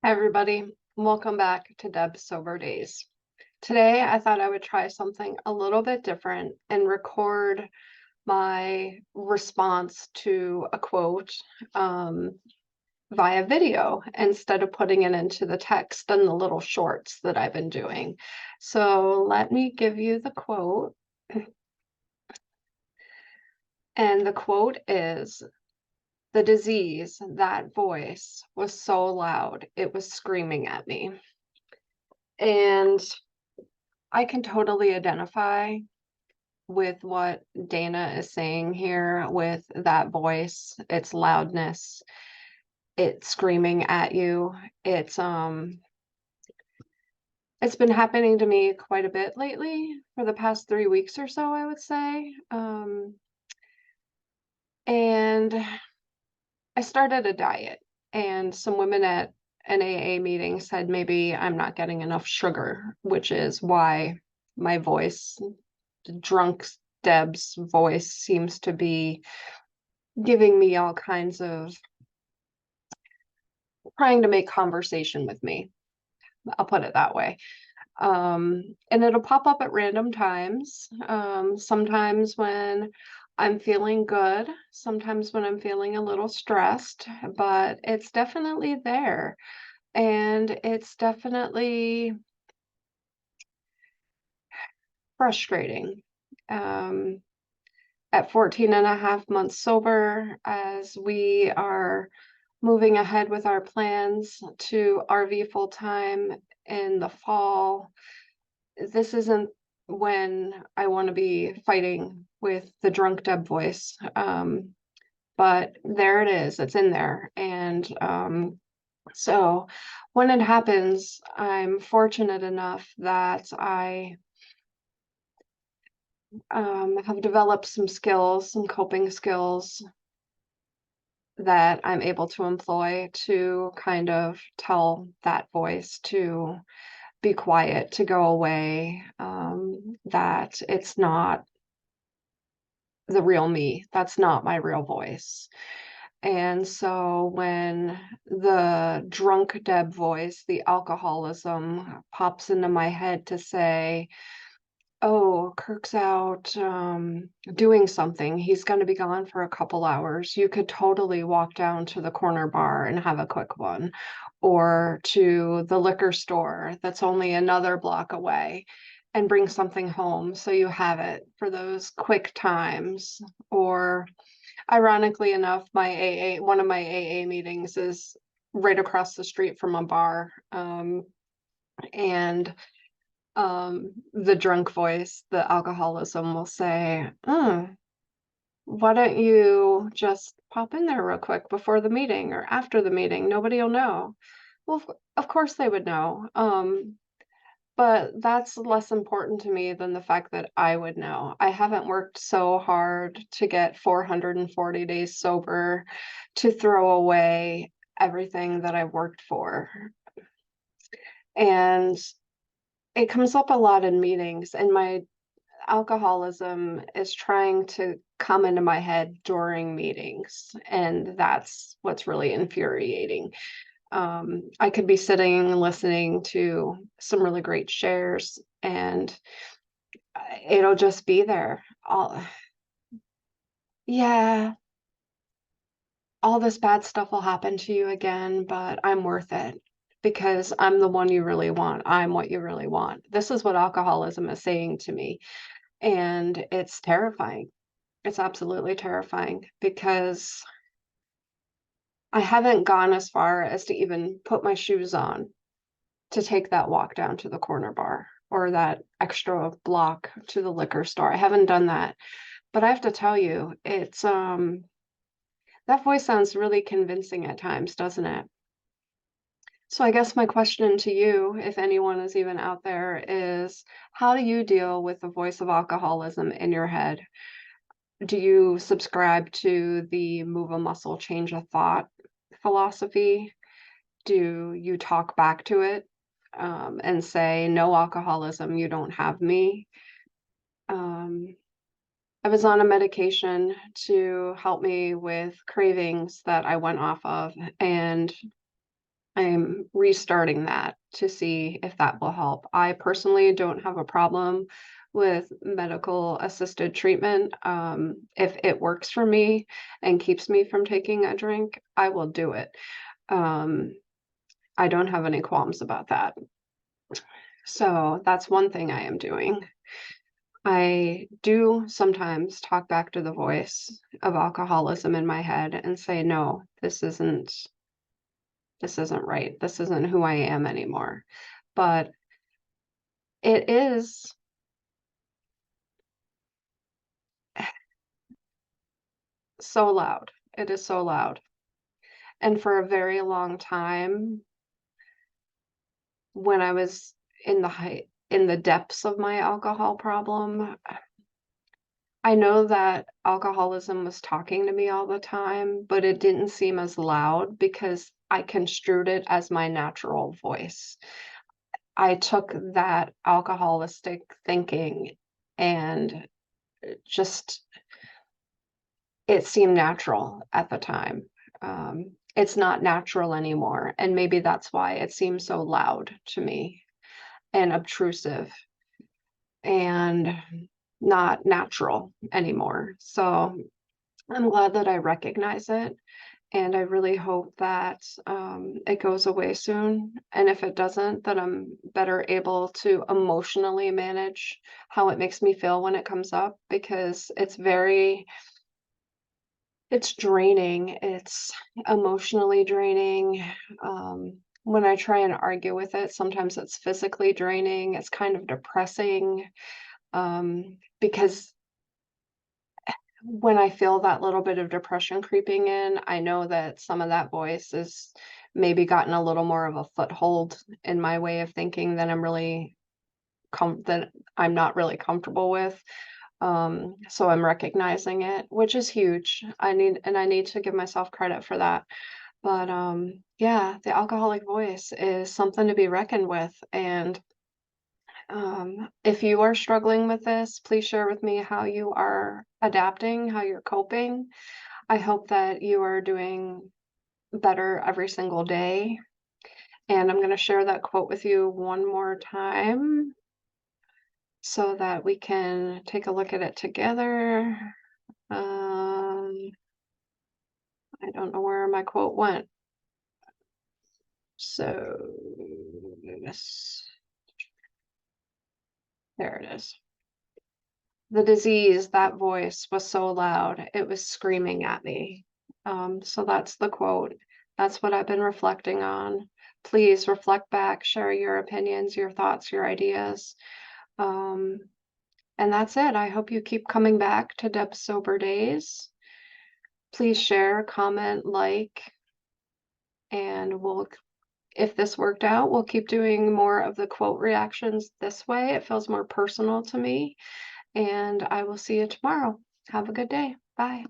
Hi, everybody. Welcome back to Deb's Sober Days. Today, I thought I would try something a little bit different and record my response to a quote um, via video instead of putting it into the text and the little shorts that I've been doing. So let me give you the quote. And the quote is, "The disease, that voice, was so loud, it was screaming at me." And I can totally identify with what Dana is saying here with that voice, its loudness, it's screaming at you. It's been happening to me quite a bit lately for the past 3 weeks or so, I would say. And I started a diet, and some women at an AA meeting said maybe I'm not getting enough sugar, which is why my voice, drunk Deb's voice, seems to be giving me all kinds of trying to make conversation with me. I'll put it that way. And it'll pop up at random times. Sometimes when I'm feeling good, sometimes when I'm feeling a little stressed, but it's definitely there. And it's definitely frustrating. Um, at 14 and a half months sober, as we are moving ahead with our plans to RV full time in the fall, this isn't when I want to be fighting with the drunk Deb voice. But there it is, it's in there. And so when it happens, I'm fortunate enough that I have developed some skills, some coping skills that I'm able to employ to kind of tell that voice to be quiet, to go away, that it's not the real me. That's not my real voice. And so when the drunk Deb voice, the alcoholism, pops into my head to say, "Oh, Kirk's out doing something. He's going to be gone for a couple hours. You could totally walk down to the corner bar and have a quick one, or to the liquor store that's only another block away and bring something home so you have it for those quick times." Or ironically enough, one of my AA meetings is right across the street from a bar. And the drunk voice, the alcoholism will say, why don't you just pop in there real quick before the meeting or after the meeting? Nobody will know. Well, of course they would know. But that's less important to me than the fact that I would know. I haven't worked so hard to get 440 days sober to throw away everything that I've worked for. And it comes up a lot in meetings, and my alcoholism is trying to come into my head during meetings, and that's what's really infuriating. I could be sitting listening to some really great shares, and it'll just be there. Yeah, all this bad stuff will happen to you again, but I'm worth it because I'm the one you really want. I'm what you really want. This is what alcoholism is saying to me. And it's terrifying. It's absolutely terrifying because I haven't gone as far as to even put my shoes on to take that walk down to the corner bar or that extra block to the liquor store. I haven't done that. But I have to tell you, it's that voice sounds really convincing at times, doesn't it? So I guess my question to you, if anyone is even out there, is how do you deal with the voice of alcoholism in your head? Do you subscribe to the move a muscle, change a thought philosophy? Do you talk back to it and say, no alcoholism, you don't have me? Um, I was on a medication to help me with cravings that I went off of, and I'm restarting that to see if that will help. I personally don't have a problem with medical assisted treatment. If it works for me and keeps me from taking a drink, I will do it. Um, I don't have any qualms about that. So that's one thing I am doing. I do sometimes talk back to the voice of alcoholism in my head and say, no, this isn't right. This isn't who I am anymore. But it is so loud. It is so loud. And for a very long time, when I was in the depths of my alcohol problem, I know that alcoholism was talking to me all the time, but it didn't seem as loud because I construed it as my natural voice. I took that alcoholistic thinking and just it seemed natural at the time. It's not natural anymore, and maybe that's why it seems so loud to me and obtrusive and not natural anymore. So I'm glad that I recognize it, and I really hope that it goes away soon. And if it doesn't, that I'm better able to emotionally manage how it makes me feel when it comes up because it's draining. It's emotionally draining. When I try and argue with it, sometimes it's physically draining. It's kind of depressing because when I feel that little bit of depression creeping in, I know that some of that voice is maybe gotten a little more of a foothold in my way of thinking that I'm not really comfortable with. So I'm recognizing it, which is huge. I need to give myself credit for that. But yeah, the alcoholic voice is something to be reckoned with. And if you are struggling with this, please share with me how you are adapting, how you're coping. I hope that you are doing better every single day. And I'm going to share that quote with you one more time so that we can take a look at it together. I don't know where my quote went. So there it is. The disease, that voice was so loud, it was screaming at me. So that's the quote. That's what I've been reflecting on. Please reflect back, share your opinions, your thoughts, your ideas. Um, and that's it. I hope you keep coming back to Deb's Sober Days. Please share, comment, like, and if this worked out, we'll keep doing more of the quote reactions this way. It feels more personal to me. And I will see you tomorrow. Have a good day. Bye.